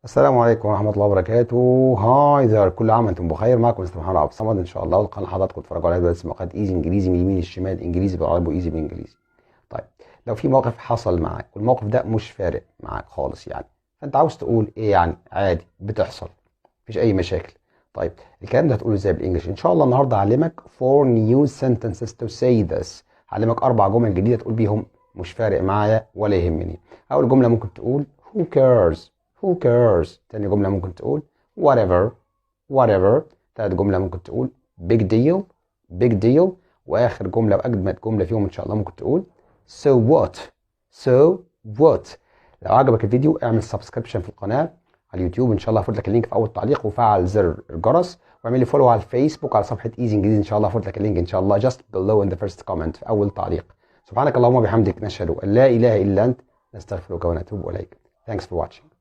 السلام عليكم ورحمة الله وبركاته. هاي ذر، كل عام وانتم بخير. معكم مستر محمد عبد الصمد ان شاء الله. والقناة حضراتكم تتفرجوا عليها دلوقتي اسمها قناة ايزي انجليزي، من اليمين للشمال، انجليزي بالعربي وايزي بالانجليزي. طيب، لو في موقف حصل معاك والموقف ده مش فارق معاك خالص يعني، فانت عاوز تقول ايه؟ يعني عادي بتحصل، مفيش اي مشاكل. طيب، الكلام ده هتقوله ازاي بالانجلش؟ ان شاء الله النهارده هعلمك 4 new sentences to say this. هعلمك 4 جمل جديدة تقول بيهم مش فارق معايا ولا يهمني. اول جملة ممكن تقول who cares. who cares. تاني جملة ممكن تقول whatever. whatever. تالت جملة ممكن تقول big deal. big deal. واخر جملة واجمد جملة فيهم ان شاء الله ممكن تقول so what. so what. لو عجبك الفيديو اعمل سبسكريبشن في القناة على اليوتيوب، ان شاء الله هفوت لك اللينك في اول تعليق، وفعل زر الجرس، واعمل لي فولو على الفيسبوك على صفحة ايزي انجليزي، ان شاء الله هفوت لك اللينك ان شاء الله just below in the first comment في اول تعليق. سبحانك اللهم وبحمدك، نشهد ان لا اله الا انت، نستغفرك ونتوب اليك. Thanks for watching.